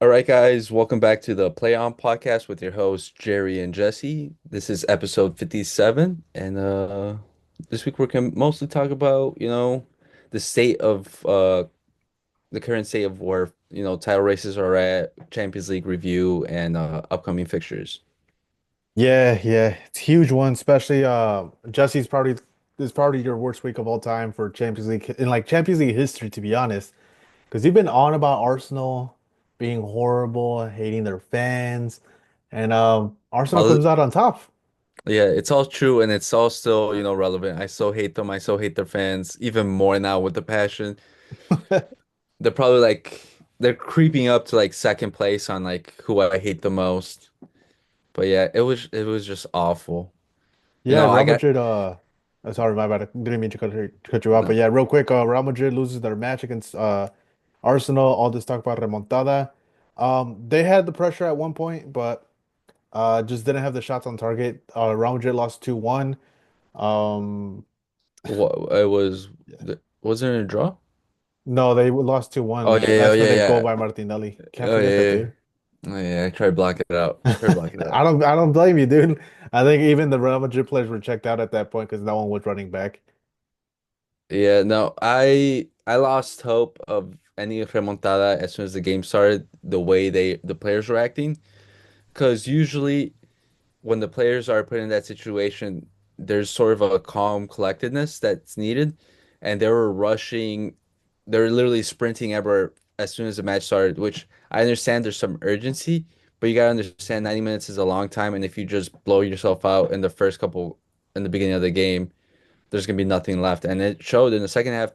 All right, guys, welcome back to the Play On podcast with your hosts Jerry and Jesse. This is episode 57, and this week we're going to mostly talk about, the state of the current state of where, title races are at, Champions League review, and upcoming fixtures. Yeah, it's a huge one, especially Jesse's probably this is probably your worst week of all time for Champions League in like Champions League history, to be honest. Because you've been on about Arsenal being horrible, hating their fans, and Arsenal All, comes out on top. yeah, it's all true and it's all still, relevant. I so hate them. I so hate their fans, even more now with the passion. They're probably like they're creeping up to like second place on like who I hate the most. But yeah, it was just awful. Yeah, I Real got Madrid. Sorry, my bad. I didn't mean to cut you off, but no. yeah, real quick. Real Madrid loses their match against Arsenal. All this talk about remontada. They had the pressure at one point, but just didn't have the shots on target. Real Madrid lost 2-1. Um, What it was was it a draw? no, they lost 2-1. Oh yeah, yeah, oh, Last yeah, minute goal yeah. by Martinelli. Can't Oh forget that, yeah, yeah. dude. Oh yeah, I tried to block it out. Tried to block it out. I don't blame you, dude. I think even the Real Madrid players were checked out at that point because no one was running back. Yeah, no, I lost hope of any remontada as soon as the game started, the way the players were acting. Because usually when the players are put in that situation, there's sort of a calm collectedness that's needed. And they were rushing, they're literally sprinting ever as soon as the match started, which I understand there's some urgency, but you gotta understand 90 minutes is a long time, and if you just blow yourself out in the first couple in the beginning of the game, there's gonna be nothing left. And it showed in the second half,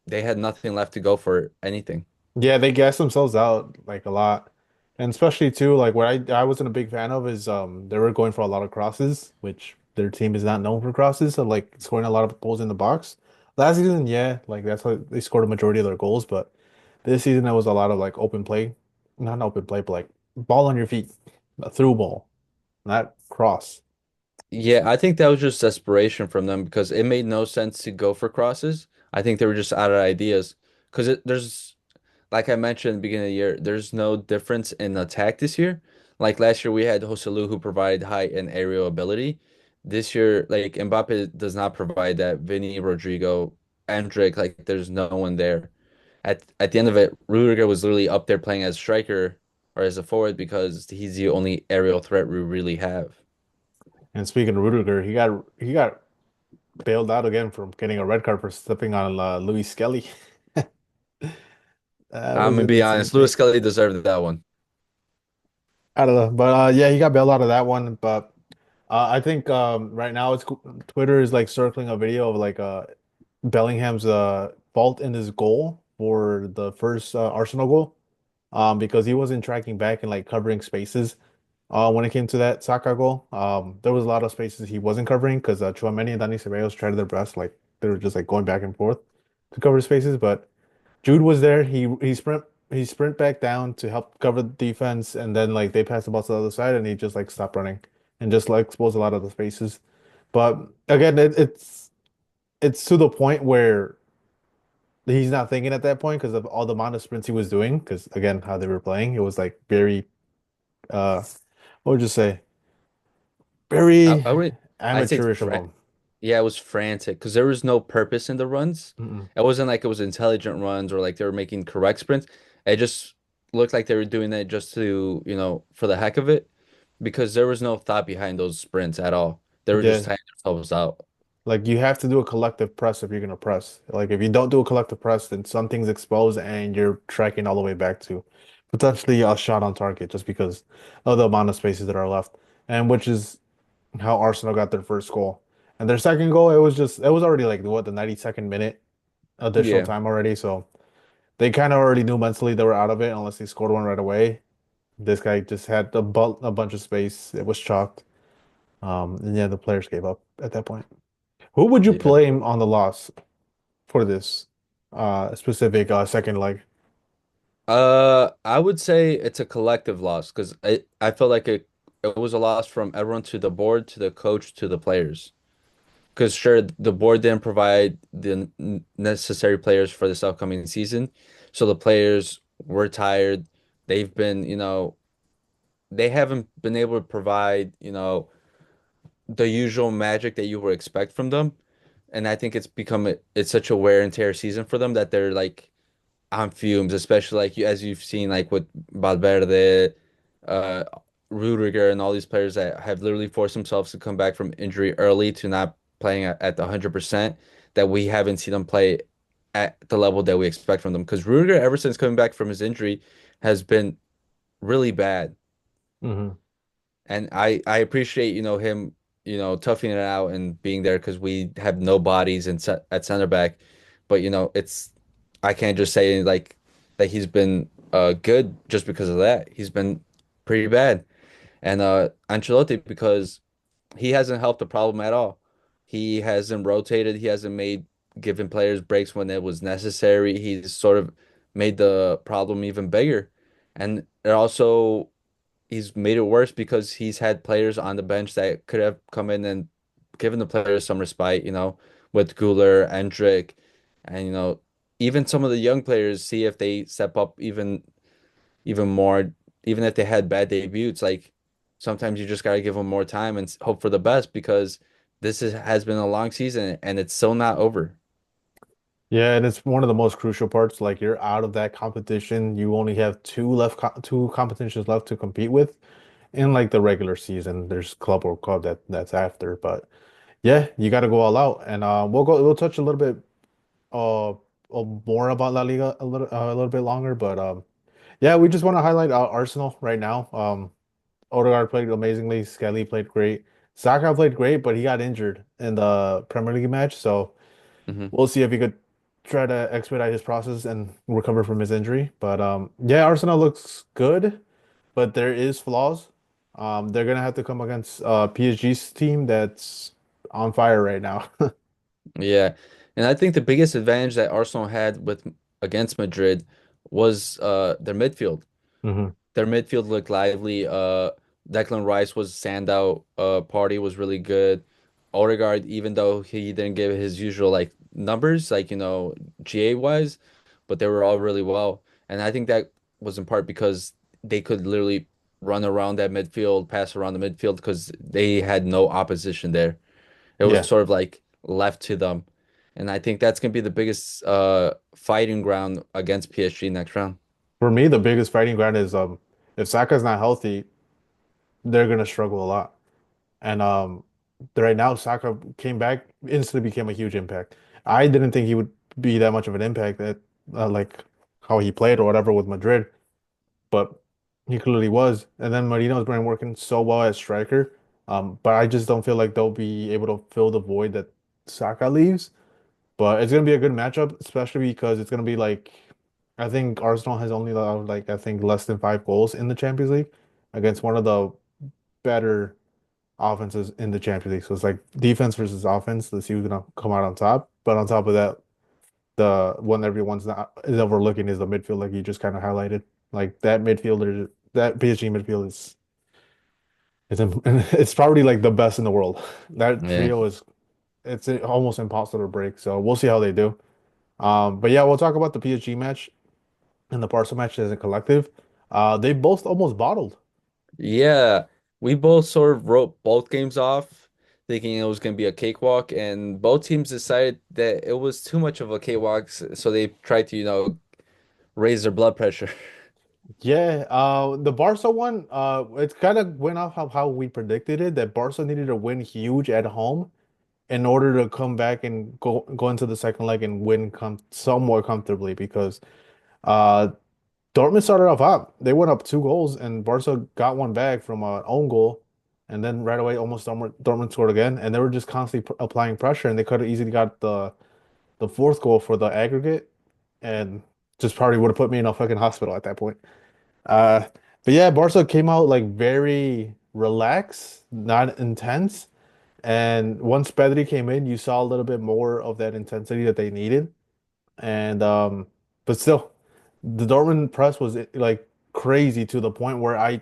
they had nothing left to go for anything. Yeah, they gassed themselves out like a lot. And especially too, like what I wasn't a big fan of is they were going for a lot of crosses, which their team is not known for crosses, so like scoring a lot of goals in the box. Last season, yeah, like that's how they scored a majority of their goals, but this season there was a lot of like open play. Not an open play, but like ball on your feet, a through ball, not cross. Yeah, I think that was just desperation from them because it made no sense to go for crosses. I think they were just out of ideas because there's, like I mentioned at the beginning of the year, there's no difference in attack this year. Like last year, we had Joselu who provided height and aerial ability. This year, like Mbappe does not provide that. Vinny, Rodrigo, Endrick, like there's no one there. At the end of it, Rudiger was literally up there playing as striker or as a forward because he's the only aerial threat we really have. And speaking of Rudiger, he got bailed out again from getting a red card for stepping on Louis Skelly. That I'm was gonna an be insane honest, Lewis thing. Skelly deserved that one. I don't know, but yeah, he got bailed out of that one. But I think right now Twitter is like circling a video of like Bellingham's fault in his goal for the first Arsenal goal, because he wasn't tracking back and like covering spaces. When it came to that Saka goal, there was a lot of spaces he wasn't covering because Tchouaméni and Dani Ceballos tried their best, like they were just like going back and forth to cover spaces, but Jude was there. He sprint back down to help cover the defense, and then like they passed the ball to the other side, and he just like stopped running and just like exposed a lot of the spaces. But again, it's to the point where he's not thinking at that point because of all the amount of sprints he was doing. Because again, how they were playing, it was like very uh, what would you say, very I would I'd say amateurish of him. yeah, it was frantic because there was no purpose in the runs. Mm-mm. It wasn't like it was intelligent runs or like they were making correct sprints. It just looked like they were doing it just to, for the heck of it, because there was no thought behind those sprints at all. They were just Yeah, tying themselves out. like you have to do a collective press if you're gonna press. Like if you don't do a collective press, then something's exposed and you're tracking all the way back to potentially a shot on target just because of the amount of spaces that are left. And which is how Arsenal got their first goal. And their second goal, it was already like what, the 92nd minute additional Yeah, time already. So they kind of already knew mentally they were out of it unless they scored one right away. This guy just had a bunch of space. It was chalked. And yeah, the players gave up at that point. Who would you yeah. blame on the loss for this specific second leg? I would say it's a collective loss because I felt like it was a loss from everyone to the board, to the coach, to the players. Because sure, the board didn't provide the necessary players for this upcoming season, so the players were tired. they've been, they haven't been able to provide, the usual magic that you would expect from them. And I think it's such a wear and tear season for them that they're like on fumes, especially like as you've seen like with Valverde, uh, Rudiger, and all these players that have literally forced themselves to come back from injury early to not playing at the 100%, that we haven't seen them play at the level that we expect from them. Because Rudiger, ever since coming back from his injury, has been really bad. Hmm. And I appreciate, him, toughing it out and being there because we have no bodies at center back. But, I can't just say like that he's been good just because of that. He's been pretty bad. And Ancelotti, because he hasn't helped the problem at all. He hasn't rotated, he hasn't made given players breaks when it was necessary. He's sort of made the problem even bigger. And it also he's made it worse because he's had players on the bench that could have come in and given the players some respite, with Guler, Endrick, and even some of the young players see if they step up even more, even if they had bad debuts. Like sometimes you just gotta give them more time and hope for the best because has been a long season and it's still not over. Yeah, and it's one of the most crucial parts. Like you're out of that competition. You only have two competitions left to compete with in like the regular season. There's Club World Cup that's after, but yeah, you got to go all out. And we'll touch a little bit more about La Liga a little bit longer, but yeah, we just want to highlight Arsenal right now. Odegaard played amazingly. Skelly played great. Saka played great, but he got injured in the Premier League match, so Hmm. we'll see if he could try to expedite his process and recover from his injury. But yeah, Arsenal looks good, but there is flaws. They're gonna have to come against PSG's team that's on fire right now. Yeah. And I think the biggest advantage that Arsenal had with against Madrid was their midfield. Hmm. Their midfield looked lively. Declan Rice was standout. Party was really good. Odegaard, even though he didn't give his usual like numbers, like GA wise, but they were all really well. And I think that was in part because they could literally run around that midfield, pass around the midfield because they had no opposition there. It was Yeah, sort of like left to them. And I think that's gonna be the biggest fighting ground against PSG next round. for me, the biggest fighting ground is if Saka's not healthy, they're gonna struggle a lot. And right now, Saka came back, instantly became a huge impact. I didn't think he would be that much of an impact at like how he played or whatever with Madrid, but he clearly was. And then Marino's been working so well as striker. But I just don't feel like they'll be able to fill the void that Saka leaves. But it's gonna be a good matchup, especially because it's gonna be like I think Arsenal has only allowed like I think less than 5 goals in the Champions League against one of the better offenses in the Champions League. So it's like defense versus offense. Let's see who's gonna come out on top. But on top of that, the one everyone's not is overlooking is the midfield, like you just kind of highlighted. Like that midfielder, that PSG midfield is it's probably like the best in the world. That Yeah. trio is it's almost impossible to break. So we'll see how they do. But yeah, we'll talk about the PSG match and the Barca match as a collective. They both almost bottled. Yeah, we both sort of wrote both games off, thinking it was going to be a cakewalk, and both teams decided that it was too much of a cakewalk, so they tried to, raise their blood pressure. Yeah, the Barca one, it kind of went off how we predicted it, that Barca needed to win huge at home in order to come back and go into the second leg and win somewhat comfortably because uh Dortmund started off hot. They went up 2 goals and Barca got one back from an own goal, and then right away almost Dortmund scored again, and they were just constantly applying pressure, and they could have easily got the fourth goal for the aggregate, and just probably would have put me in a fucking hospital at that point. Uh, but yeah, Barca came out like very relaxed, not intense. And once Pedri came in, you saw a little bit more of that intensity that they needed. And but still, the Dortmund press was like crazy to the point where I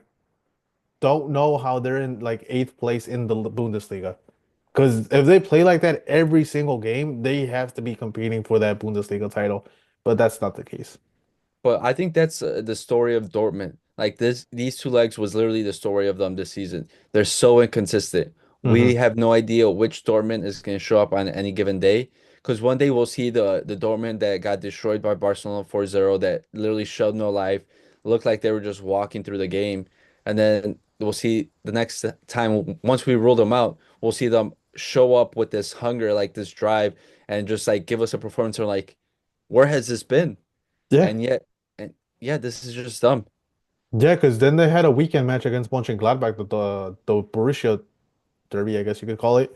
don't know how they're in like eighth place in the Bundesliga. Because if they play like that every single game, they have to be competing for that Bundesliga title. But that's not the case. But I think that's the story of Dortmund. Like these two legs was literally the story of them this season. They're so inconsistent. We Hmm. have no idea which Dortmund is going to show up on any given day. Because one day we'll see the Dortmund that got destroyed by Barcelona 4-0, that literally showed no life, looked like they were just walking through the game. And then we'll see the next time, once we rule them out, we'll see them show up with this hunger, like this drive, and just like give us a performance. Or like, where has this been? Yeah. And yet, and yeah, this is just dumb. Yeah, because then they had a weekend match against Mönchengladbach, the Borussia Derby, I guess you could call it.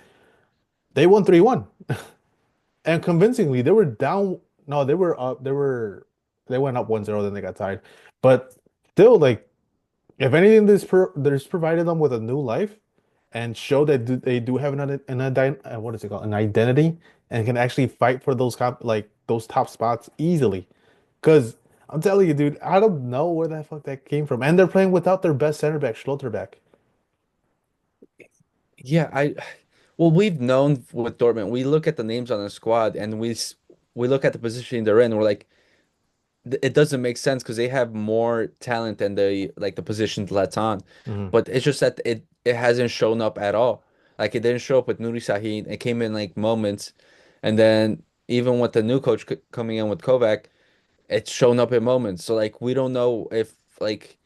They won 3-1. And convincingly, they were down. No, they were up. They went up 1-0, then they got tied. But still, like, if anything, this provided them with a new life and show that they do have what is it called? An identity and can actually fight for those top spots easily. Because I'm telling you, dude, I don't know where the fuck that came from. And they're playing without their best center back, Schlotterbeck. Yeah, well, we've known with Dortmund, we look at the names on the squad and we look at the position they're in. We're like, it doesn't make sense because they have more talent than the positions let on. Hmm. But it's just that it hasn't shown up at all. Like it didn't show up with Nuri Sahin. It came in like moments, and then even with the new coach coming in with Kovac, it's shown up in moments. So like we don't know if like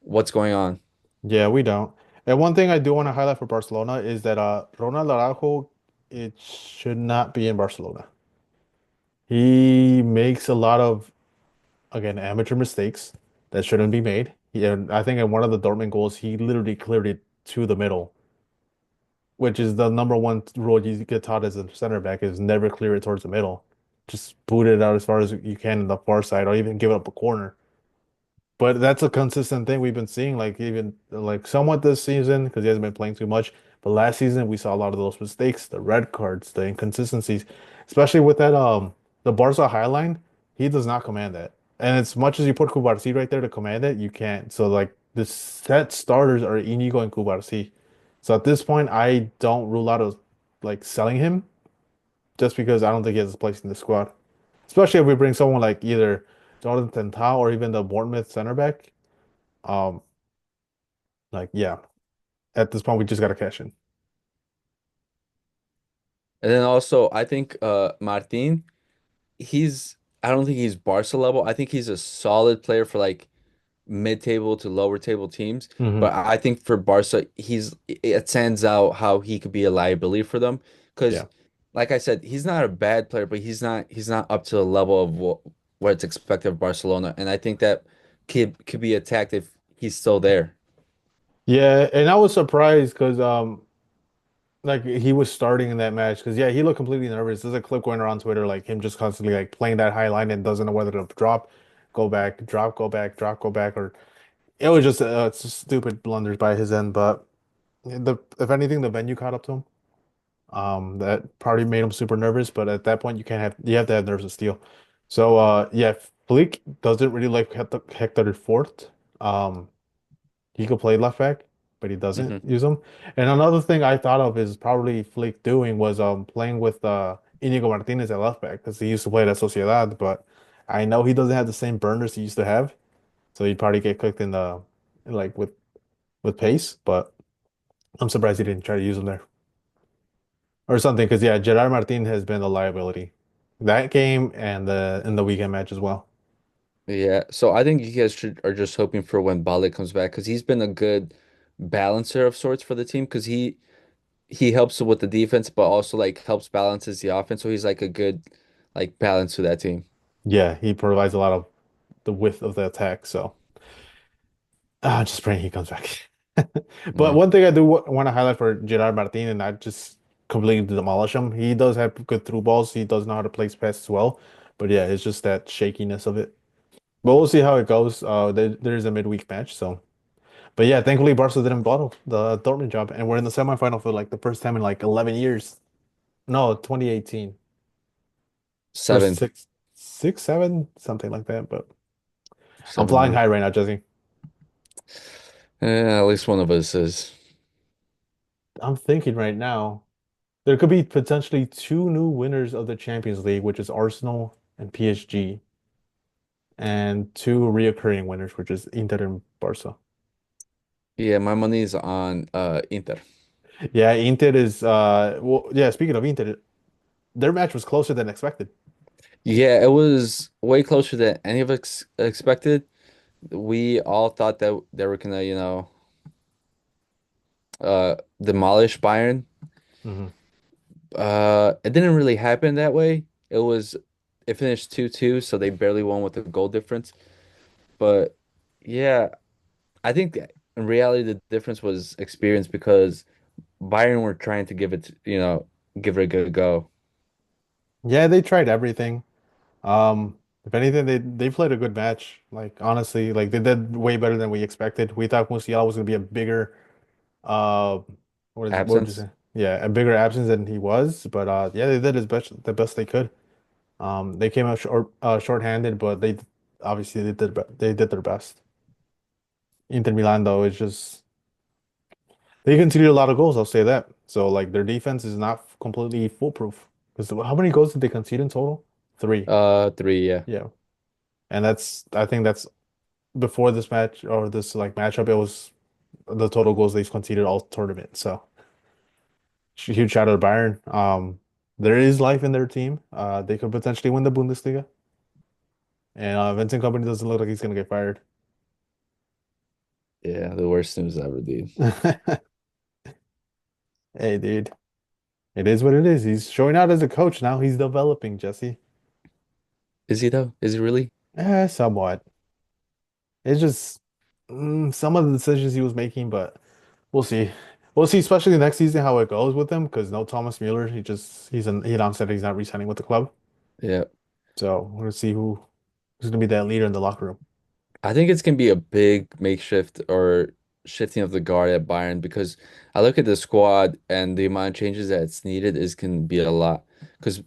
what's going on. Yeah, we don't. And one thing I do want to highlight for Barcelona is that Ronald Araujo, it should not be in Barcelona. He makes a lot of, again, amateur mistakes that shouldn't be made. Yeah, I think in one of the Dortmund goals, he literally cleared it to the middle, which is the number one rule you get taught as a center back is never clear it towards the middle. Just boot it out as far as you can in the far side or even give it up a corner. But that's a consistent thing we've been seeing, like even like somewhat this season because he hasn't been playing too much. But last season we saw a lot of those mistakes, the red cards, the inconsistencies, especially with that the Barca high line. He does not command that. And as much as you put Cubarsí right there to command it, you can't. So like the set starters are Inigo and Cubarsí. So at this point, I don't rule out of like selling him just because I don't think he has a place in the squad. Especially if we bring someone like either Jonathan Tao or even the Bournemouth center back. Um, yeah, at this point we just gotta cash in. And then also I think Martin, I don't think he's Barca level. I think he's a solid player for like mid-table to lower table teams. Hmm. But I think for Barca, it stands out how he could be a liability for them. Because, Yeah. like I said, he's not a bad player, but he's not up to the level of what's expected of Barcelona. And I think that could be attacked if he's still there. Yeah, and I was surprised because like he was starting in that match because yeah, he looked completely nervous. There's a clip going around Twitter like him just constantly like playing that high line and doesn't know whether to drop, go back, drop, go back, drop, go back, or it was just it's just stupid blunders by his end. But the if anything, the venue caught up to him. That probably made him super nervous, but at that point you have to have nerves of steel. So yeah, Flick doesn't really like Hector Fort. Um he could play left back, but he doesn't Hmm. use him. And another thing I thought of is probably Flick doing was playing with Inigo Martinez at left back because he used to play at Sociedad, but I know he doesn't have the same burners he used to have. So he'd probably get cooked in the like with pace, but I'm surprised he didn't try to use him there. Or something, because yeah, Gerard Martin has been a liability. That game and the in the weekend match as well. Yeah, so I think you guys are just hoping for when Bale comes back because he's been a good balancer of sorts for the team because he helps with the defense, but also like helps balances the offense. So he's like a good like balance to that team. Yeah, he provides a lot of the width of the attack. So just praying he comes back. But Yeah. one thing I do want to highlight for Gerard Martin, and I just completely demolish him. He does have good through balls. He does know how to place passes as well. But yeah, it's just that shakiness of it. But we'll see how it goes. There's a midweek match, so. But yeah, thankfully Barca didn't bottle the Dortmund job, and we're in the semifinal for like the first time in like 11 years. No, 2018 or Seven. six, seven, something like that. But I'm 7 flying years. high right now, Jesse. At least one of us is. I'm thinking right now there could be potentially two new winners of the Champions League, which is Arsenal and PSG. and two reoccurring winners, which is Inter and Barca. Yeah, my money is on Inter. Yeah, Inter is well, yeah, speaking of Inter, their match was closer than expected. Yeah, it was way closer than any of us expected. We all thought that they were gonna, demolish Bayern. Hmm. It didn't really happen that way. It finished 2-2, so they barely won with the goal difference. But yeah, I think in reality the difference was experience because Bayern were trying to give it a good go. Yeah, they tried everything. If anything, they played a good match. Like honestly, like they did way better than we expected. We thought Musiala was gonna be a bigger uh what would you Absence. say? Yeah, a bigger absence than he was, but yeah, they did the best they could. They came out short-handed, but they obviously they did their best. Inter Milan though is just they conceded a lot of goals, I'll say that. So like their defense is not completely foolproof. Because how many goals did they concede in total? Three. 3, yeah. Yeah. And I think that's before this match or this like matchup, it was the total goals they've conceded all tournament. So huge shout out to Bayern. There is life in their team. They could potentially win the Bundesliga. And Vincent Company doesn't look like he's gonna get fired. Yeah, the worst news ever, dude. Hey, dude. It is what it is. He's showing out as a coach now. He's developing, Jesse. Is he though? Is he really? Somewhat. It's just some of the decisions he was making, but we'll see. We'll see, especially next season, how it goes with him. Because no Thomas Mueller, he announced that he's not re-signing with the club. Yeah. So we'll see who's gonna be that leader in the locker room. I think it's gonna be a big makeshift or shifting of the guard at Bayern because I look at the squad and the amount of changes that's needed is can be a lot. Because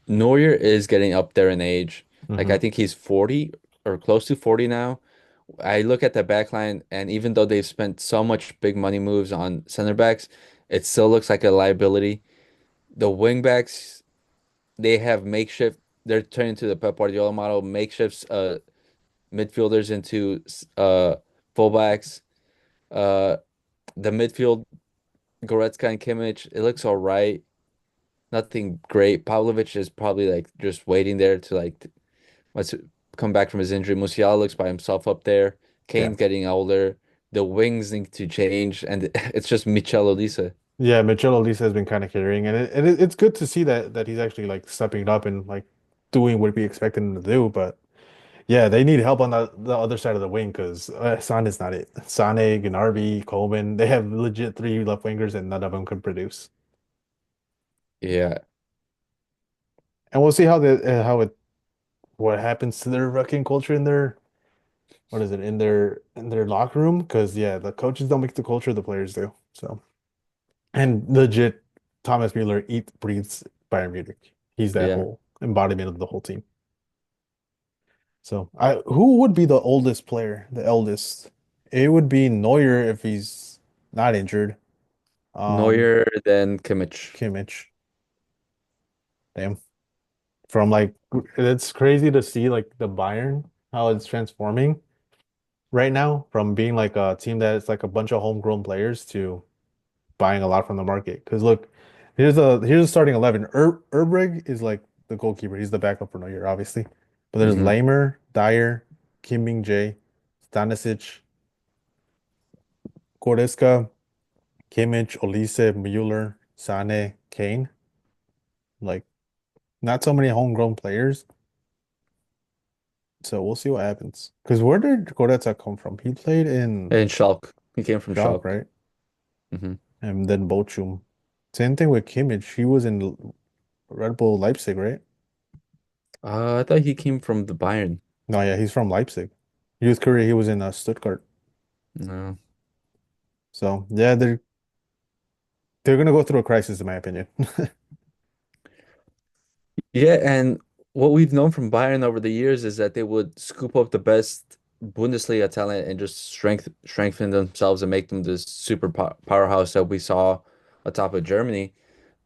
Neuer is getting up there in age. Like I Hmm. think he's 40 or close to 40 now. I look at the back line and even though they've spent so much big money moves on center backs, it still looks like a liability. The wing backs, they have makeshift. They're turning to the Pep Guardiola model, makeshifts midfielders into fullbacks. Uh, the midfield, Goretzka and Kimmich, it looks all right. Nothing great. Pavlovic is probably like just waiting there to let's come back from his injury. Musiala looks by himself up there. Yeah. Kane's getting older. The wings need to change, and it's just Michel Olise. Yeah, Mitchell at least has been kind of carrying, and it's good to see that he's actually like stepping it up and like doing what we expected him to do. But yeah, they need help on the other side of the wing because Sane is not it. Sane, Gnabry, Coleman, they have legit three left wingers and none of them can produce. Yeah, And we'll see how it what happens to their wrecking culture in their what is it in their locker room because yeah, the coaches don't make the culture, the players do. So and legit, Thomas Mueller eats breathes Bayern Munich. He's that yeah. whole embodiment of the whole team. So I who would be the oldest player, the eldest? It would be Neuer if he's not injured. Um, Neuer, then Kimmich. Kimmich. Damn. From like it's crazy to see like the Bayern, how it's transforming right now from being like a team that's like a bunch of homegrown players to buying a lot from the market. Because look, here's a starting 11. Erbreg is like the goalkeeper. He's the backup for Neuer, obviously. But there's Hmm. Lamer, Dyer, Kim Min-jae, Stanisic, Goretzka, Kimmich, Olise, Müller, Sane, Kane. Like not so many homegrown players. So we'll see what happens. Because where did Goretzka come from? He played in And Schalke. He came from Schalke, Schalke. right? Hmm. And then Bochum. Same thing with Kimmich. He was in Red Bull Leipzig, right? I thought he came from the Bayern. No, yeah, he's from Leipzig. Youth career, he was in Stuttgart. No. So yeah, they're gonna go through a crisis, in my opinion. Yeah, and what we've known from Bayern over the years is that they would scoop up the best Bundesliga talent and just strengthen themselves and make them this powerhouse that we saw atop of Germany.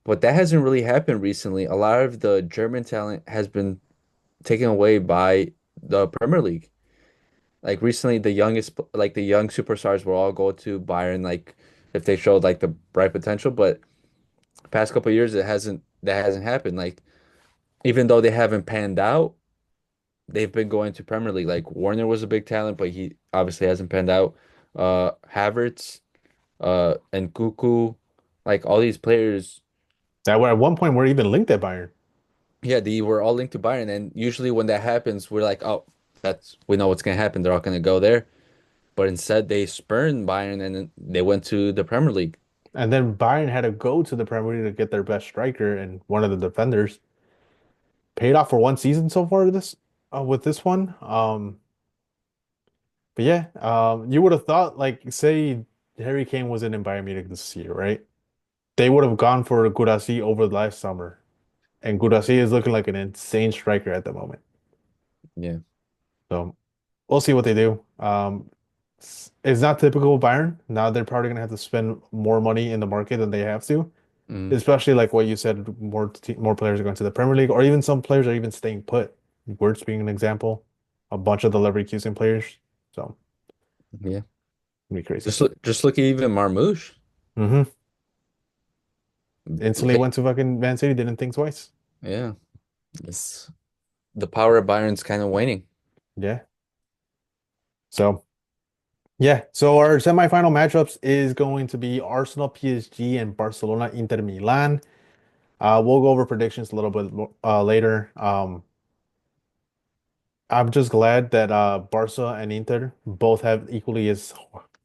But that hasn't really happened recently. A lot of the German talent has been taken away by the Premier League. Like recently, the young superstars will all go to Bayern, like if they showed like the bright potential. But past couple of years, that hasn't happened. Like even though they haven't panned out, they've been going to Premier League. Like Warner was a big talent, but he obviously hasn't panned out. Havertz, and Cuckoo, like all these players, That were at one point were even linked at Bayern. yeah, they were all linked to Bayern. And usually when that happens, we're like, oh, that's we know what's gonna happen. They're all gonna go there. But instead, they spurned Bayern and then they went to the Premier League. And then Bayern had to go to the Premier League to get their best striker and one of the defenders. Paid off for one season so far this with this one. But yeah, you would have thought like say Harry Kane wasn't in Bayern Munich this year, right? They would have gone for Gurasi over last summer. And Gurasi is looking like an insane striker at the moment. Yeah. So we'll see what they do. It's not typical of Bayern. Now they're probably gonna have to spend more money in the market than they have to, Mm, especially like what you said, more players are going to the Premier League, or even some players are even staying put. Wirtz being an example, a bunch of the Leverkusen players. So yeah. it'd be crazy. Just look at even Marmoush. Hmm. Instantly Late, went to fucking Man City, didn't think twice. yeah. It's the power of Bayern's kind of waning. Yeah. So yeah. So our semifinal matchups is going to be Arsenal, PSG, and Barcelona, Inter Milan. We'll go over predictions a little bit later. I'm just glad that Barca and Inter both have equally as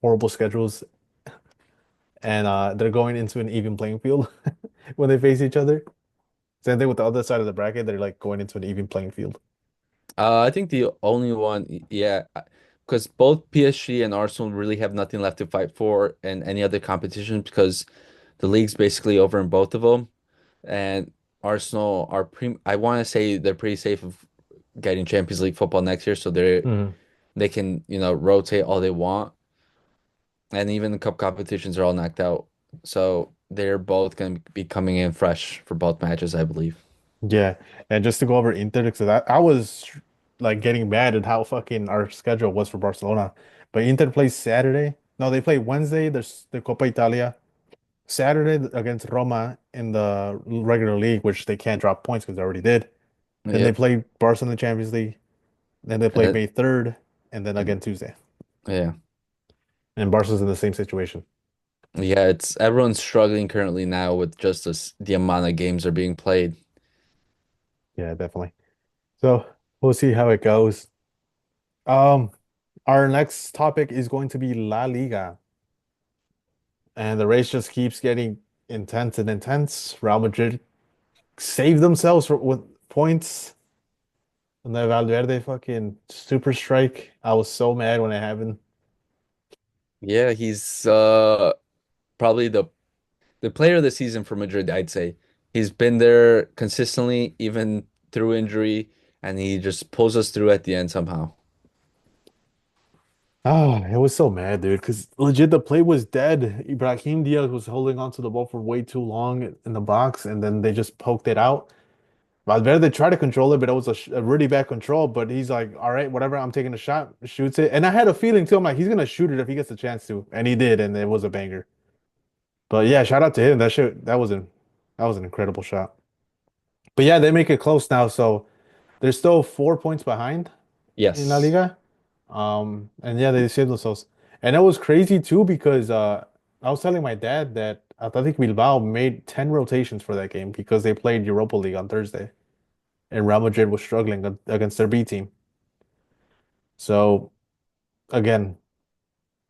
horrible schedules, and they're going into an even playing field when they face each other. Same thing with the other side of the bracket; they're like going into an even playing field. I think the only one, yeah, because both PSG and Arsenal really have nothing left to fight for in any other competition because the league's basically over in both of them. And Arsenal are I want to say they're pretty safe of getting Champions League football next year, so Mhm. they can, rotate all they want. And even the cup competitions are all knocked out. So they're both going to be coming in fresh for both matches, I believe. Yeah, and just to go over Inter, because I was like getting mad at how fucking our schedule was for Barcelona, but Inter plays Saturday. No, they play Wednesday. There's the Coppa Italia. Saturday against Roma in the regular league, which they can't drop points because they already did. Then they Yep. play Barca in the Champions League. Then they play And, May 3rd, and then and again Tuesday. yeah. And Barca's in the same situation. Yeah, it's everyone's struggling currently now with just the amount of games are being played. Yeah, definitely. So we'll see how it goes. Um, our next topic is going to be La Liga. And the race just keeps getting intense and intense. Real Madrid saved themselves with points. And the Valverde fucking super strike. I was so mad when it happened. Yeah, he's probably the player of the season for Madrid, I'd say. He's been there consistently, even through injury, and he just pulls us through at the end somehow. Oh, it was so mad, dude, because legit the play was dead. Ibrahim Diaz was holding on to the ball for way too long in the box, and then they just poked it out. Valverde tried to control it, but it was a really bad control. But he's like, all right, whatever, I'm taking a shot, shoots it. And I had a feeling too, I'm like, he's gonna shoot it if he gets a chance to. And he did, and it was a banger. But yeah, shout out to him. That was an incredible shot. But yeah, they make it close now, so they're still 4 points behind in La Yes. Liga. And yeah, they saved themselves. And it was crazy too because I was telling my dad that Athletic Bilbao made 10 rotations for that game because they played Europa League on Thursday and Real Madrid was struggling against their B team. So again,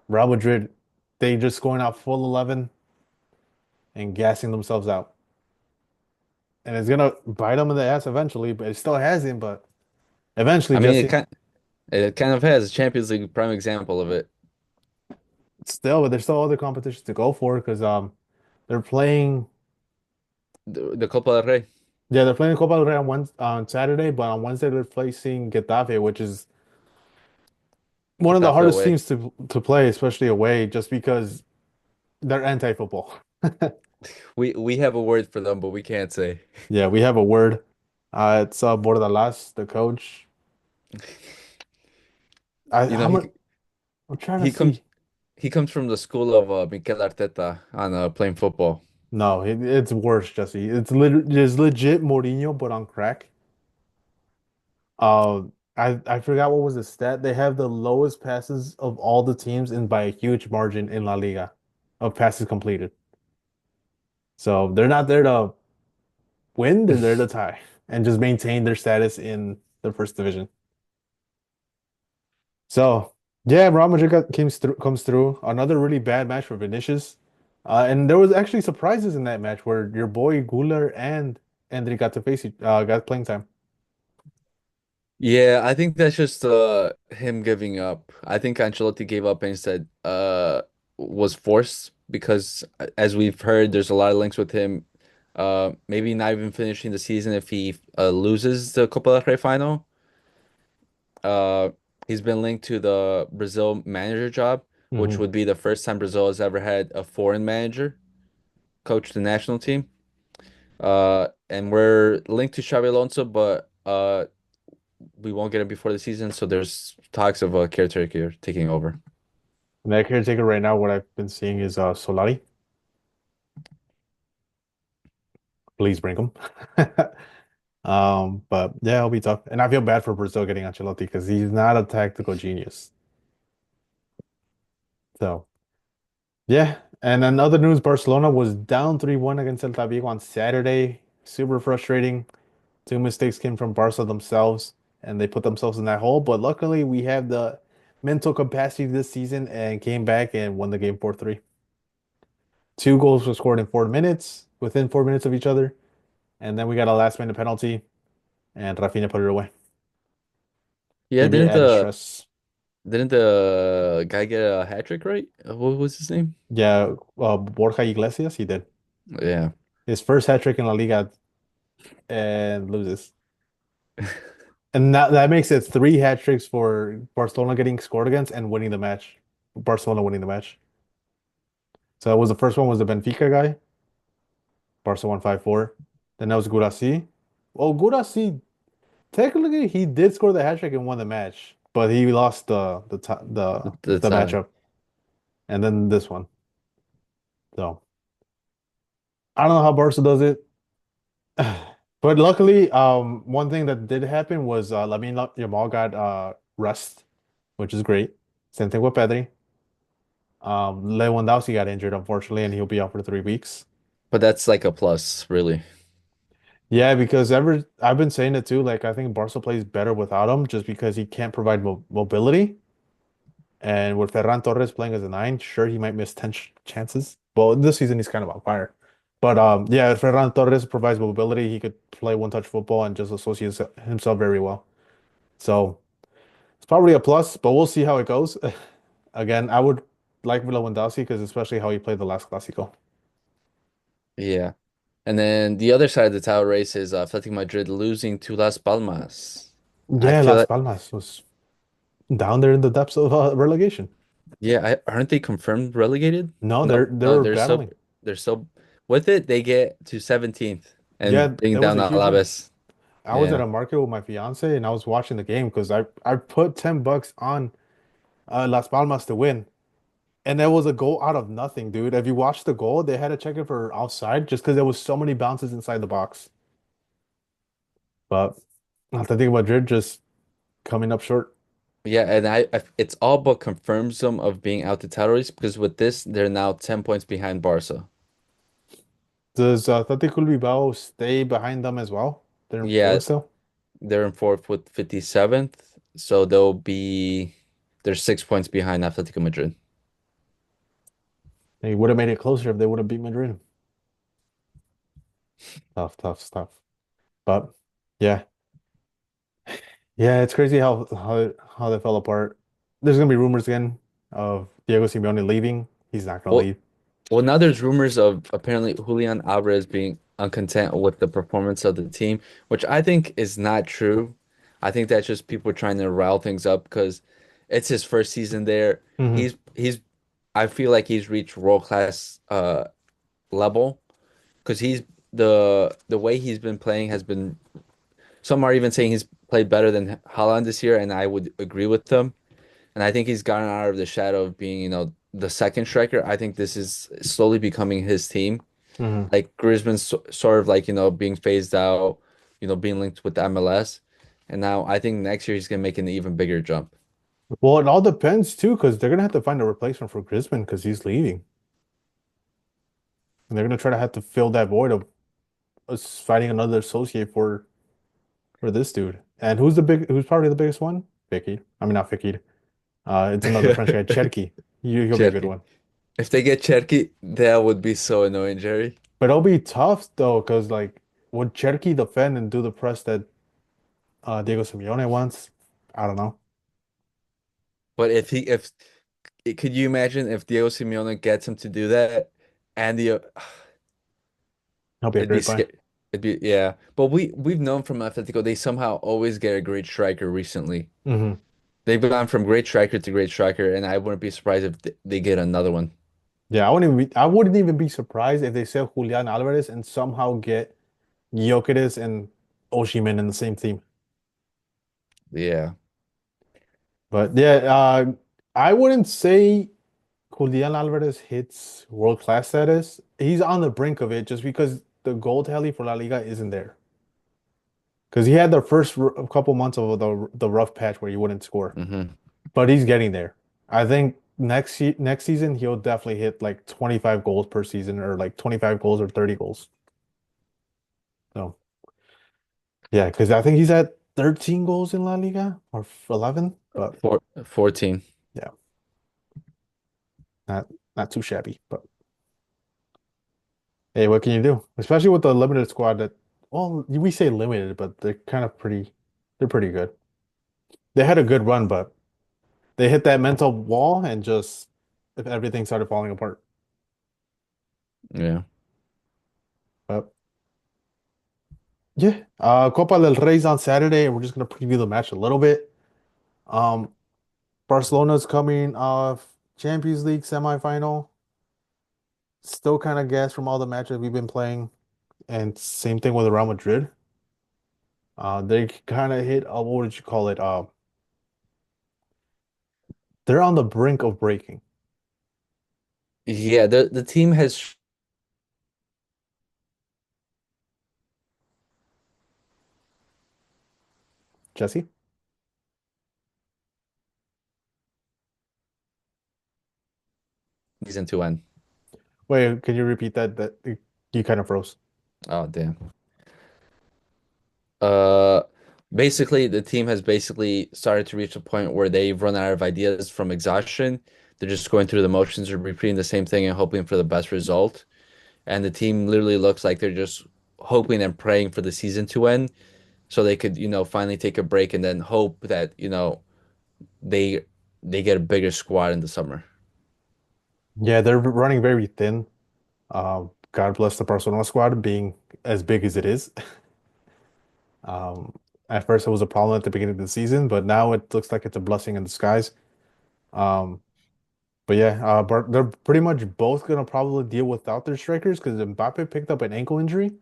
Real Madrid, they just going out full 11 and gassing themselves out. And it's gonna bite them in the ass eventually, but it still hasn't, but eventually, I mean, Jesse. it kind of has a Champions League prime example of it. Still, but there's still other competitions to go for because they're playing. The Copa del Rey, Yeah, they're playing Copa del Rey on Saturday, but on Wednesday they're facing Getafe, which is one of the Getafe hardest away. teams to play, especially away, just because they're anti-football. We have a word for them, but we can't say. Yeah, we have a word. It's Bordalas, the coach. You know, how much I'm trying to he comes see. he comes from the school of Mikel Arteta on playing football. No, it's worse, Jesse. It's legit Mourinho, but on crack. Uh, I forgot what was the stat. They have the lowest passes of all the teams and by a huge margin in La Liga of passes completed. So they're not there to win, they're there to tie and just maintain their status in the first division. So yeah, Real Madrid comes through. Another really bad match for Vinicius. And there was actually surprises in that match where your boy Guler and Endri got to got playing time. Yeah, I think that's just him giving up. I think Ancelotti gave up and said was forced because as we've heard, there's a lot of links with him. Maybe not even finishing the season if he loses the Copa del Rey final. Uh, he's been linked to the Brazil manager job, which Hmm. would be the first time Brazil has ever had a foreign manager coach the national team. And we're linked to Xabi Alonso, but we won't get him before the season, so there's talks of a caretaker taking over. And that caretaker right now, what I've been seeing is Solari. Please bring him. But yeah, it'll be tough. And I feel bad for Brazil getting Ancelotti because he's not a tactical genius. So yeah. And then other news, Barcelona was down 3-1 against Celta Vigo on Saturday. Super frustrating. Two mistakes came from Barca themselves, and they put themselves in that hole. But luckily, we have the mental capacity this season and came back and won the game 4-3. Two goals were scored in 4 minutes, within 4 minutes of each other. And then we got a last minute penalty, and Rafinha put it away. Yeah, Maybe didn't added the stress. didn't the guy get a hat trick, right? What was his name? Yeah, Borja Iglesias, he did. Yeah. His first hat trick in La Liga and loses. And that makes it three hat tricks for Barcelona getting scored against and winning the match. Barcelona winning the match. So that was the first one was the Benfica guy. Barca won 5-4. Then that was Gurasi. Well, Gurasi, technically he did score the hat trick and won the match, but he lost The the tie. matchup. And then this one. So I don't know how Barca does it. But luckily, one thing that did happen was Lamine Yamal got rest, which is great. Same thing with Pedri. Lewandowski got injured, unfortunately, and he'll be out for 3 weeks. But that's like a plus, really. Yeah, because ever I've been saying it too. Like I think Barca plays better without him, just because he can't provide mobility. And with Ferran Torres playing as a nine, sure he might miss 10 chances. Well, this season he's kind of on fire. But yeah, if Ferran Torres provides mobility. He could play one-touch football and just associate himself very well. So it's probably a plus, but we'll see how it goes. Again, I would like Lewandowski because especially how he played the last Clásico. Yeah. And then the other side of the tower race is Athletic Madrid losing to Las Palmas. I Yeah, feel Las like, Palmas was down there in the depths of relegation. yeah, aren't they confirmed relegated? No, No, no, they're battling. they're still with it. They get to 17th and Yeah, bring that was down a huge win. Alaves. I was at Yeah. a market with my fiance and I was watching the game because I put $10 on Las Palmas to win. And that was a goal out of nothing, dude. If you watch the goal, they had to check it for offside just because there was so many bounces inside the box. But Atletico Madrid just coming up short. Yeah, and it's all but confirms them of being out the title race because with this, they're now 10 points behind Barca. Does Atletico Bilbao stay behind them as well? They're in Yeah, fourth still. they're in fourth with 57th, so they're 6 points behind Atletico Madrid. They would have made it closer if they would have beat Madrid. Tough, tough stuff. But yeah, yeah, it's crazy how they fell apart. There's gonna be rumors again of Diego Simeone leaving. He's not gonna Well, leave. well, now there's rumors of apparently Julian Alvarez being uncontent with the performance of the team, which I think is not true. I think that's just people trying to rile things up because it's his first season there. Hmm. He's I feel like he's reached world class level because the way he's been playing has been some are even saying he's played better than Haaland this year, and I would agree with them. and I think he's gotten out of the shadow of being, the second striker. I think this is slowly becoming his team. Hmm. Like Griezmann's sort of like, being phased out, being linked with MLS. And now I think next year he's gonna make an even bigger jump. Well, it all depends too, because they're gonna have to find a replacement for Griezmann because he's leaving, and they're gonna try to have to fill that void of us finding another associate for this dude. And who's probably the biggest one? Vicky. I mean, not Vicky. It's another French guy, Cherki. He'll be a good Cherky. one. If they get Cherky, that would be so annoying, Jerry. But it'll be tough though, because like, would Cherki defend and do the press that Diego Simeone wants? I don't know. But could you imagine if Diego Simeone gets him to do that, and He'll be a it'd be great buy. scary. It'd be yeah. But we've known from Atletico they somehow always get a great striker recently. Hmm. They've gone from great striker to great striker, and I wouldn't be surprised if they get another one. Yeah, I wouldn't even be surprised if they sell Julian Alvarez and somehow get Gyökeres and Osimhen in the same team. Yeah. But yeah, I wouldn't say Julian Alvarez hits world class status. He's on the brink of it just because the goal tally for La Liga isn't there. Because he had the first couple months of the rough patch where he wouldn't score, Hmm. but he's getting there. I think next season he'll definitely hit like 25 goals per season or like 25 goals or 30 goals. So yeah, because I think he's at 13 goals in La Liga or 11, but 14. yeah, not not too shabby. But hey, what can you do? Especially with the limited squad that, well, we say limited, but they're pretty good. They had a good run, but they hit that mental wall and just if everything started falling apart. Yeah. But yeah, Copa del Rey's on Saturday, and we're just gonna preview the match a little bit. Um, Barcelona's coming off Champions League semi-final. Still kind of gas from all the matches we've been playing, and same thing with Real Madrid. They kind of hit, what would you call it? They're on the brink of breaking. Yeah, the team has Jesse, reason to win. wait, can you repeat that? That you kind of froze. Oh, damn. Uh, Basically, the team has basically started to reach a point where they've run out of ideas from exhaustion. They're just going through the motions of repeating the same thing and hoping for the best result. And the team literally looks like they're just hoping and praying for the season to end so they could, finally take a break and then hope that, they they get a bigger squad in the summer. Yeah, they're running very thin. God bless the Barcelona squad being as big as it is. Um, at first it was a problem at the beginning of the season, but now it looks like it's a blessing in disguise. Um, but yeah, but they're pretty much both gonna probably deal without their strikers because Mbappe picked up an ankle injury,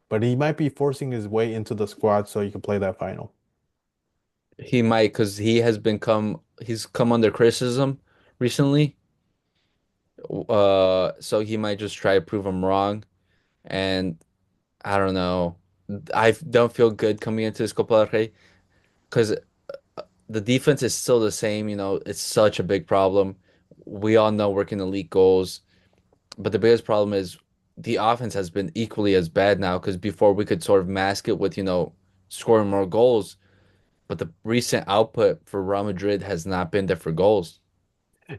but he might be forcing his way into the squad so he can play that final. He might, because he's come under criticism recently. So he might just try to prove him wrong. And I don't know. I don't feel good coming into this Copa del Rey because the defense is still the same. It's such a big problem. We all know we're going to leak goals, but the biggest problem is the offense has been equally as bad now because before we could sort of mask it with, scoring more goals, but the recent output for Real Madrid has not been there for goals.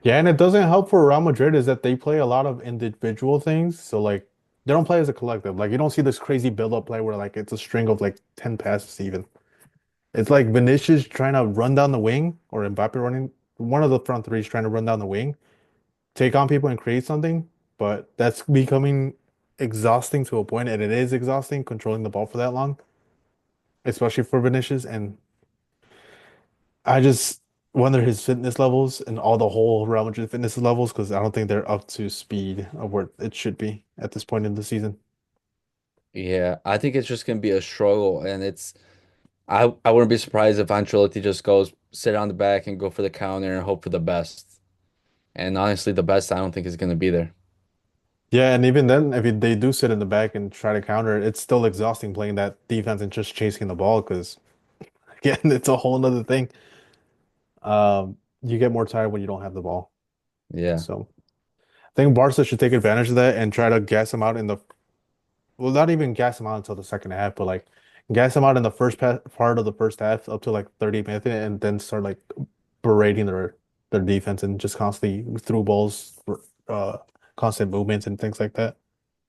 Yeah, and it doesn't help for Real Madrid is that they play a lot of individual things. So like they don't play as a collective. Like you don't see this crazy build-up play where like it's a string of like 10 passes even. It's like Vinicius trying to run down the wing or Mbappe running one of the front three is trying to run down the wing, take on people and create something, but that's becoming exhausting to a point, and it is exhausting controlling the ball for that long, especially for Vinicius. And I just wonder his fitness levels and all the whole Real Madrid fitness levels because I don't think they're up to speed of where it should be at this point in the season. Yeah, I think it's just going to be a struggle, and I wouldn't be surprised if Ancelotti just goes sit on the back and go for the counter and hope for the best. And honestly, the best I don't think is going to be there. Yeah, and even then, if they do sit in the back and try to counter, it's still exhausting playing that defense and just chasing the ball because, again, it's a whole nother thing. You get more tired when you don't have the ball. Yeah. So I think Barca should take advantage of that and try to gas them out in the, well, not even gas them out until the second half, but like gas them out in the first part of the first half up to like 30 minutes and then start like berating their defense and just constantly through balls, uh, constant movements and things like that.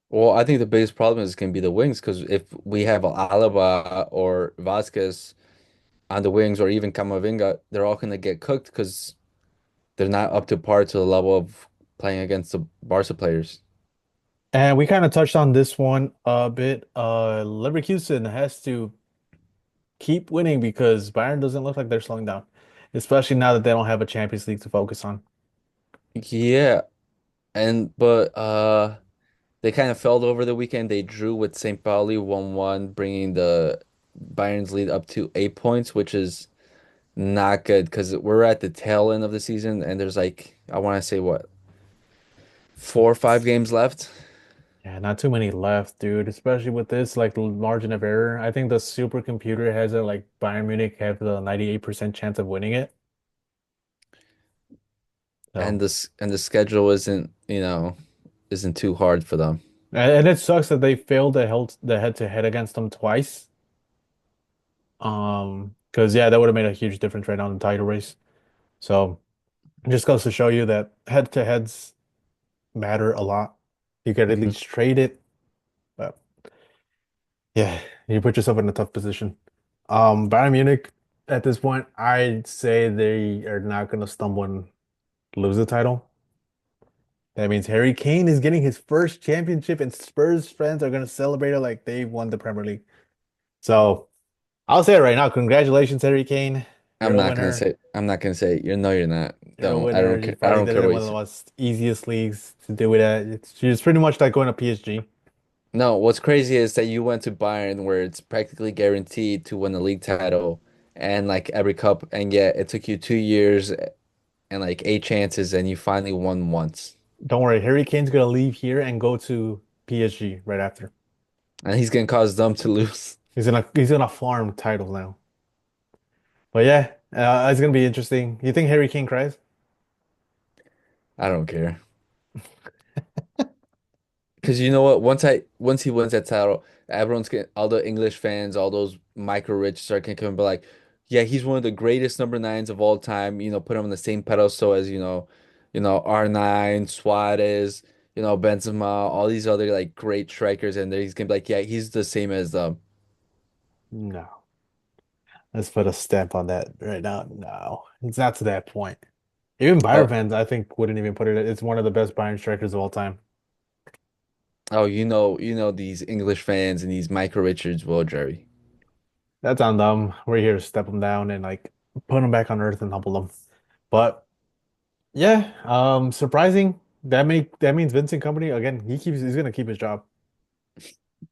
Well, I think the biggest problem is going to be the wings because if we have Alaba or Vasquez on the wings or even Camavinga, they're all going to get cooked because they're not up to par to the level of playing against the Barca players. And we kind of touched on this one a bit. Leverkusen has to keep winning because Bayern doesn't look like they're slowing down, especially now that they don't have a Champions League to focus on. Yeah, and but they kind of failed over the weekend. They drew with St. Pauli 1-1, bringing the Bayern's lead up to 8 points, which is not good because we're at the tail end of the season and there's like I want to say what 4 or 5 games left. Yeah, not too many left, dude. Especially with this like margin of error. I think the supercomputer has it like Bayern Munich have the 98% chance of winning it. So, And the schedule isn't too hard for them. and it sucks that they failed the head to head against them twice. Because yeah, that would have made a huge difference right now in the title race. So, it just goes to show you that head to heads matter a lot. You could at Mhm. least trade it, but yeah, you put yourself in a tough position. Bayern Munich at this point, I'd say they are not going to stumble and lose the title. That means Harry Kane is getting his first championship, and Spurs fans are going to celebrate it like they won the Premier League. So I'll say it right now. Congratulations, Harry Kane. You're a winner. I'm not gonna say it. No, you're not. You're a Don't. I winner. don't You care. I probably don't did care it in what one you of the say. most easiest leagues to do it at. It's pretty much like going to PSG. No, what's crazy is that you went to Bayern where it's practically guaranteed to win the league title and like every cup, and yet it took you 2 years and like 8 chances, and you finally won once. Don't worry, Harry Kane's gonna leave here and go to PSG right after. And he's gonna cause them to lose. He's gonna farm titles now. But yeah, it's gonna be interesting. You think Harry Kane cries? I don't care. Because you know what? Once he wins that title, everyone's gonna all the English fans, all those micro rich are gonna come and be like, yeah, he's one of the greatest number nines of all time. Put him on the same pedestal as R9, Suarez, Benzema, all these other like great strikers, and then he's gonna be like, yeah, he's the same as them. No. Let's put a stamp on that right now. No, it's not to that point. Even Bayern Oh, fans, I think, wouldn't even put it. It's one of the best Bayern strikers of all time. oh, these English fans and these Michael Richards, well, Jerry. That's on them. We're here to step them down and like put them back on earth and humble them. But yeah, surprising. That means Vincent Company again. He's gonna keep his job.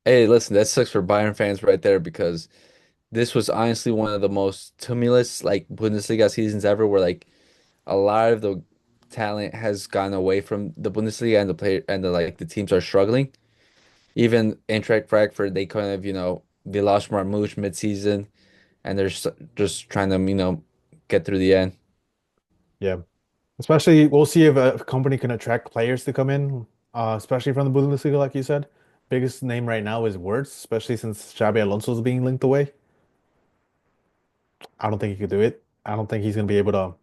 Hey, listen, that sucks for Bayern fans right there because this was honestly one of the most tumultuous like Bundesliga seasons ever, where like a lot of the talent has gone away from the Bundesliga and the player and the teams are struggling. Even Eintracht Frankfurt, they kind of they lost Marmoush mid-season and they're just trying to get through the end. Yeah. Especially, we'll see if a company can attract players to come in, especially from the Bundesliga, like you said. Biggest name right now is Wirtz, especially since Xabi Alonso is being linked away. I don't think he could do it. I don't think he's going to be able to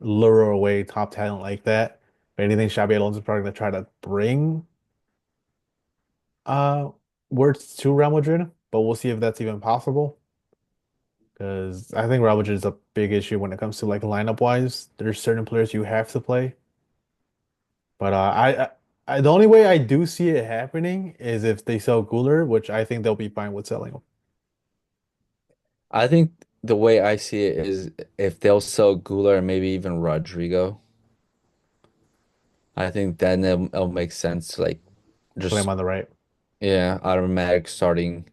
lure away top talent like that. If anything, Xabi Alonso is probably going to try to bring uh Wirtz to Real Madrid, but we'll see if that's even possible. Because I think Real Madrid is a big issue when it comes to like lineup wise. There's certain players you have to play. But the only way I do see it happening is if they sell Guler, which I think they'll be fine with selling him. I think the way I see it is if they'll sell Gula or maybe even Rodrigo, I think then it'll make sense to like Play him just on the right. yeah, automatic starting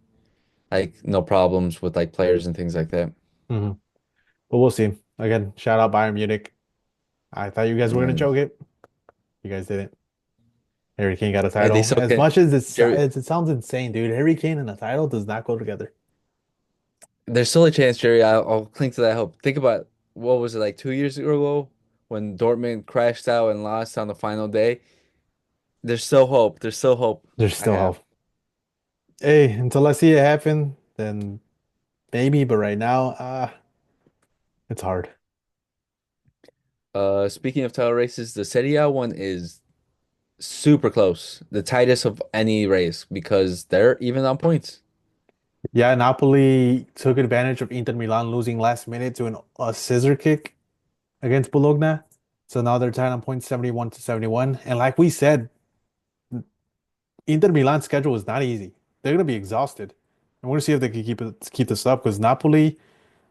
like no problems with like players and things like that. Hmm. But we'll see. Again, shout out Bayern Munich. I thought you guys were gonna And choke it. You guys didn't. Harry Kane got a hey, they title. still As can. much as Jerry, it sounds insane, dude. Harry Kane and a title does not go together. there's still a chance, Jerry. I'll cling to that hope. Think about what was it like 2 years ago when Dortmund crashed out and lost on the final day. There's still hope. There's still hope. There's I still have. hope. Hey, until I see it happen, then maybe. But right now, it's hard. Speaking of title races, the Serie A one is super close, the tightest of any race because they're even on points. Yeah, Napoli took advantage of Inter Milan losing last minute to a scissor kick against Bologna. So now they're tied on points 71 to 71. And like we said, Inter Milan's schedule is not easy. They're gonna be exhausted. And we're gonna see if they can keep this up because Napoli,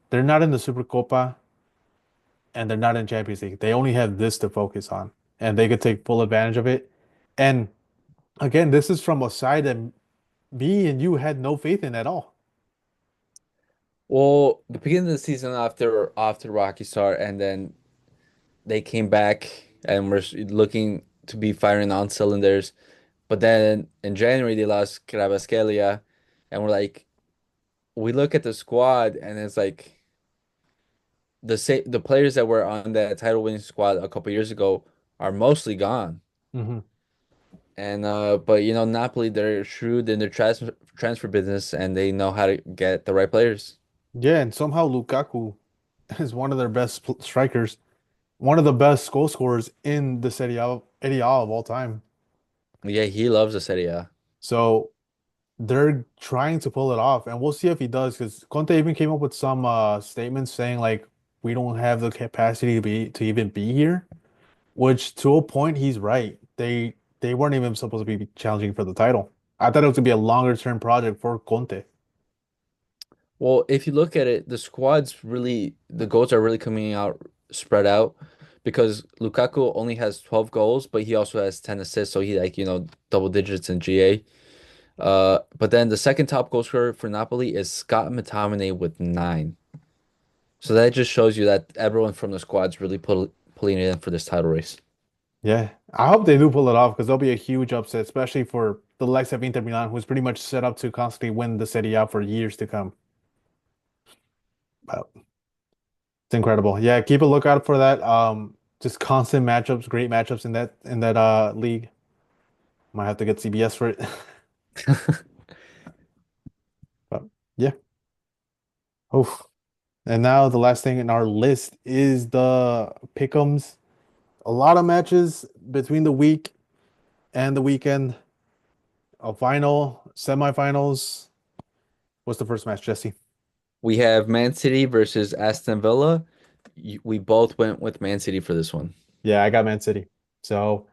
they're not in the Supercopa and they're not in Champions League. They only have this to focus on, and they could take full advantage of it. And again, this is from a side that me and you had no faith in at all. Well, the beginning of the season after Rocky start, and then they came back and were looking to be firing on cylinders. But then in January they lost Kvaratskhelia, and we're like, we look at the squad and it's like the players that were on that title winning squad a couple years ago are mostly gone. Hmm. And but you know Napoli, they're shrewd in their transfer business and they know how to get the right players. Yeah, and somehow Lukaku is one of their best strikers, one of the best goal scorers in the Serie A of all time. Yeah, he loves the Serie A. So they're trying to pull it off, and we'll see if he does. Because Conte even came up with some statements saying like we don't have the capacity to even be here. Which to a point he's right. They weren't even supposed to be challenging for the title. I thought it was gonna be a longer term project for Conte. Well, if you look at it, the goals are really coming out spread out because Lukaku only has 12 goals, but he also has 10 assists, so he like, double digits in GA. But then the second top goal scorer for Napoli is Scott McTominay with 9. So that just shows you that everyone from the squad's really pulling it in for this title race. Yeah, I hope they do pull it off because they'll be a huge upset, especially for the likes of Inter Milan, who's pretty much set up to constantly win the Serie A for years to come. But it's incredible. Yeah, keep a lookout for that. Just constant matchups, great matchups in that league. Might have to get CBS for it. But yeah. Oof. And now the last thing in our list is the pick'ems. A lot of matches between the week and the weekend. A final, semifinals. What's the first match, Jesse? We have Man City versus Aston Villa. We both went with Man City for this one. Yeah, I got Man City. So,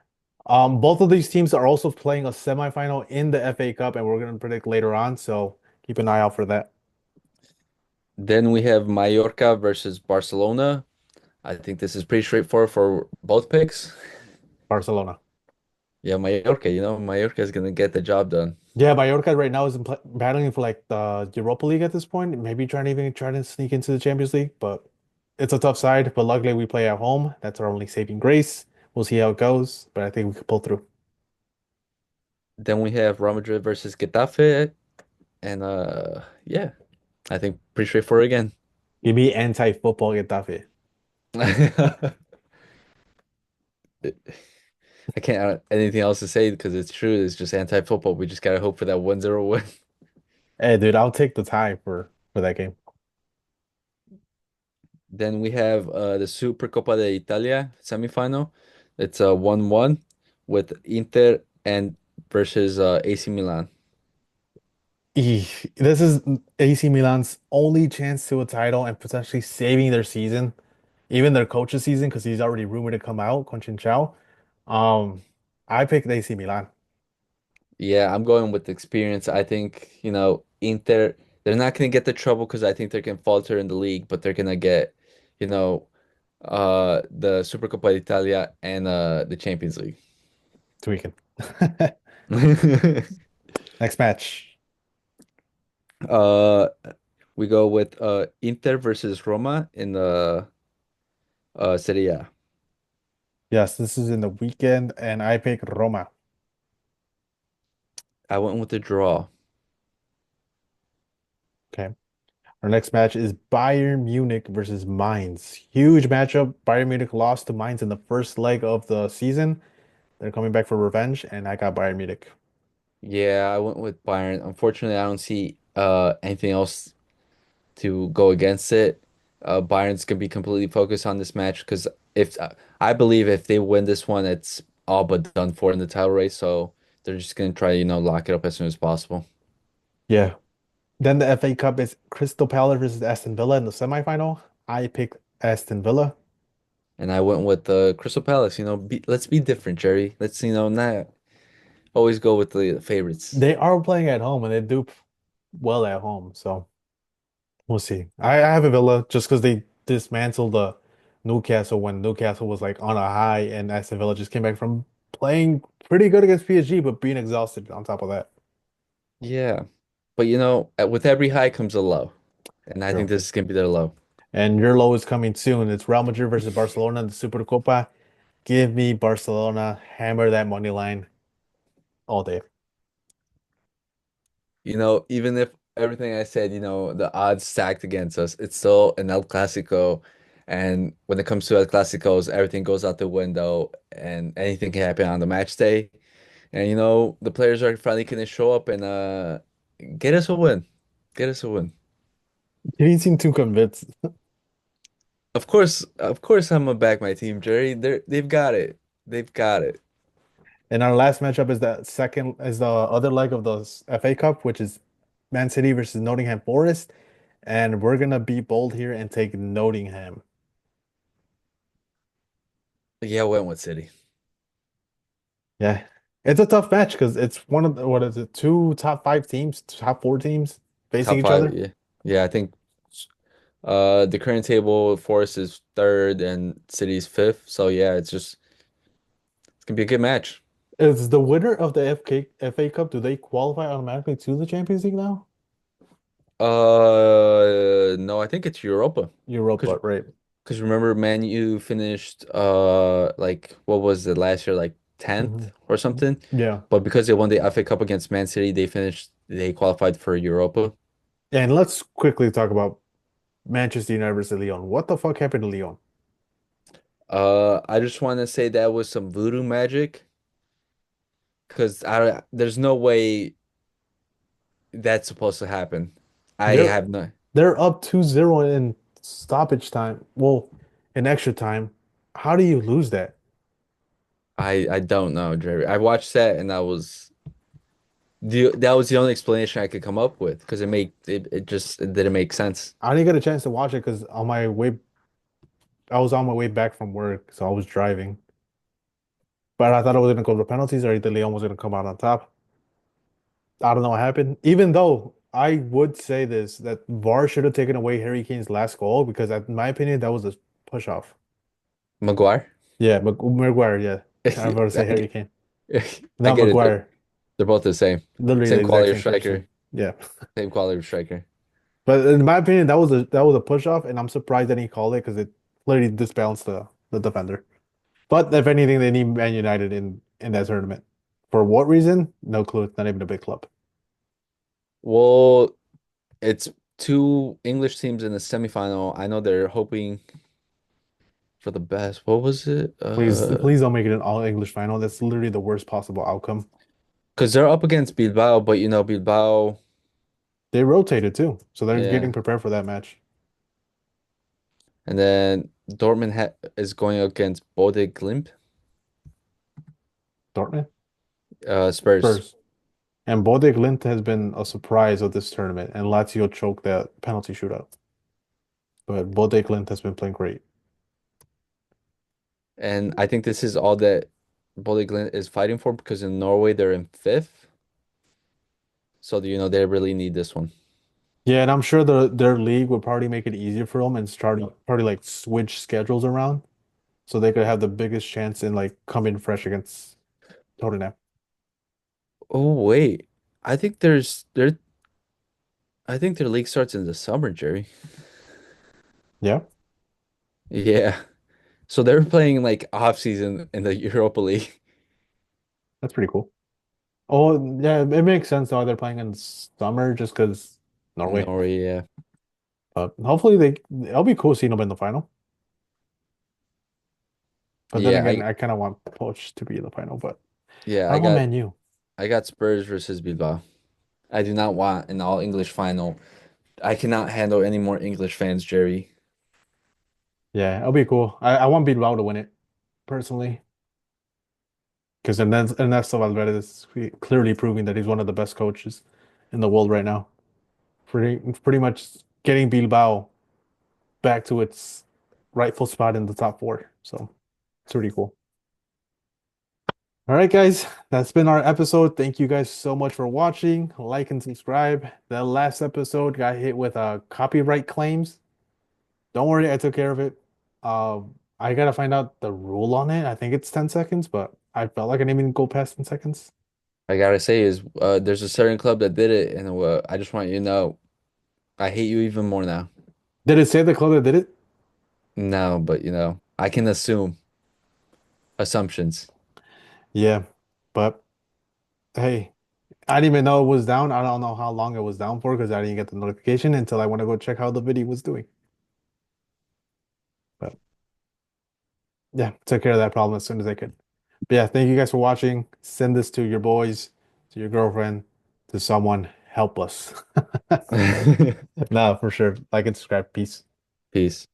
both of these teams are also playing a semifinal in the FA Cup, and we're going to predict later on. So keep an eye out for that. Then we have Mallorca versus Barcelona. I think this is pretty straightforward for both picks. Barcelona. Yeah, Mallorca, Mallorca is gonna get the job done. Yeah, Mallorca right now is battling for like the Europa League at this point. Maybe trying to sneak into the Champions League, but it's a tough side. But luckily, we play at home. That's our only saving grace. We'll see how it goes, but I think we can pull through. Then we have Real Madrid versus Getafe, and yeah, I think pretty straightforward again. Give me anti-football Getafe. I can't add anything else to say because it's true. It's just anti-football. We just gotta hope for that 1-0 win. Hey, dude, I'll take the tie for that game. Then we have the Supercoppa d'Italia semifinal. It's a 1-1 with Inter and versus AC Milan. This is AC Milan's only chance to a title and potentially saving their season, even their coach's season, because he's already rumored to come out, Conceição. Um, I picked AC Milan. Yeah, I'm going with experience. I think, Inter, they're not going to get the trouble because I think they can falter in the league, but they're going to get, you know, the Supercoppa d'Italia and the Champions League. Tweaking. Next match. Uh, we go with Inter versus Roma in the Serie A. Yes, this is in the weekend, and I pick Roma. I went with the draw. Okay. Our next match is Bayern Munich versus Mainz. Huge matchup. Bayern Munich lost to Mainz in the first leg of the season. They're coming back for revenge, and I got Bayern Munich. Yeah, I went with Bayern. Unfortunately, I don't see anything else to go against it. Bayern's gonna be completely focused on this match because if I believe if they win this one, it's all but done for in the title race. So they're just gonna try, lock it up as soon as possible. Yeah. Then the FA Cup is Crystal Palace versus Aston Villa in the semifinal. I picked Aston Villa. And I went with the Crystal Palace. Let's be different, Jerry. Let's not always go with the favorites. They are playing at home and they do well at home, so we'll see. I have a Villa just because they dismantled the Newcastle when Newcastle was like on a high, and Aston Villa just came back from playing pretty good against PSG, but being exhausted on top of that. Yeah, but with every high comes a low, and I think True. this is gonna be their low. And your low is coming soon. It's Real Madrid versus Barcelona in the Supercopa. Give me Barcelona. Hammer that money line all day. Even if everything I said, the odds stacked against us, it's still an El Clasico. And when it comes to El Clasicos, everything goes out the window and anything can happen on the match day. And the players are finally gonna show up and get us a win. Get us a win. You didn't seem too convinced. Of course I'm gonna back my team, Jerry. They've got it. They've got it. And our last matchup is the other leg of the FA Cup, which is Man City versus Nottingham Forest. And we're gonna be bold here and take Nottingham. Yeah, I went with City. Yeah. It's a tough match because it's one of the, what is it, two top five teams, top four teams facing Top each five, other. yeah. Yeah, I think the current table Forest is third and City's fifth. So yeah, it's gonna be a good match. Is the winner of the FA Cup, do they qualify automatically to the Champions League now? No, I think it's Europa. Cause, Europa, right? cause remember, Man U finished like what was it last year, like Hmm. 10th or something. Yeah. But because they won the FA Cup against Man City, they qualified for Europa. And let's quickly talk about Manchester United versus Lyon. What the fuck happened to Lyon? I just want to say that was some voodoo magic, cause there's no way that's supposed to happen. I They're have no. they're up 2-0 in stoppage time. Well, in extra time. How do you lose that? I don't know, Jerry. I watched that and that was the only explanation I could come up with because it didn't make sense. I didn't get a chance to watch it because I was on my way back from work, so I was driving. But I thought it was gonna go to penalties or either Lyon was gonna come out on top. I don't know what happened. Even though I would say this, that VAR should have taken away Harry Kane's last goal because, in my opinion, that was a push off. Maguire. Yeah, but Maguire, yeah. I was about to I say Harry get, Kane. I Not get it. Maguire. They're both the same. Literally the Same exact quality of same person. striker. Yeah. Same quality of striker. But in my opinion, that was a push off, and I'm surprised that he called it because it literally disbalanced the defender. But if anything, they need Man United in that tournament. For what reason? No clue. It's not even a big club. Well, it's two English teams in the semifinal. I know they're hoping for the best. What was it? Please don't make it an all English final. That's literally the worst possible outcome. Because they're up against Bilbao, but Bilbao, They rotated too, so they're getting yeah. prepared for that match. And then Dortmund ha is going against Bode Glimt, Dortmund, Spurs. Spurs, and Bodø Glimt has been a surprise of this tournament, and Lazio choked that penalty shootout. But Bodø Glimt has been playing great. And I think this is all that Bode Glimt is fighting for because in Norway they're in fifth. So, they really need this one. Yeah, and I'm sure their league would probably make it easier for them and start probably like switch schedules around so they could have the biggest chance in like coming fresh against Tottenham. Oh, wait. I think I think their league starts in the summer, Jerry. Yeah, Yeah. So they're playing like off season in the Europa League. that's pretty cool. Oh, yeah, it makes sense though they're playing in summer just because Norway. Norway, yeah. But hopefully it'll be cool seeing them in the final. But then Yeah, again, I kind of want Poch to be in the final, but yeah, I don't want Man U. I got Spurs versus Bilbao. I do not want an all English final. I cannot handle any more English fans, Jerry. Yeah, it'll be cool. I want Bilbao to win it personally because Ernesto Valverde is clearly proving that he's one of the best coaches in the world right now. Pretty much getting Bilbao back to its rightful spot in the top four. So it's pretty cool. All right, guys, that's been our episode. Thank you guys so much for watching. Like and subscribe. The last episode got hit with copyright claims. Don't worry, I took care of it. I gotta find out the rule on it. I think it's 10 seconds, but I felt like I didn't even go past 10 seconds. I gotta say is there's a certain club that did it, and I just want you to know I hate you even more now. Did it say the club that did it? No, but I can assume assumptions. Yeah, but hey, I didn't even know it was down. I don't know how long it was down for because I didn't get the notification until I went to go check how the video was doing. But yeah, took care of that problem as soon as I could. But yeah, thank you guys for watching. Send this to your boys, to your girlfriend, to someone. Help us. No, for sure. Like and subscribe. Peace. Peace.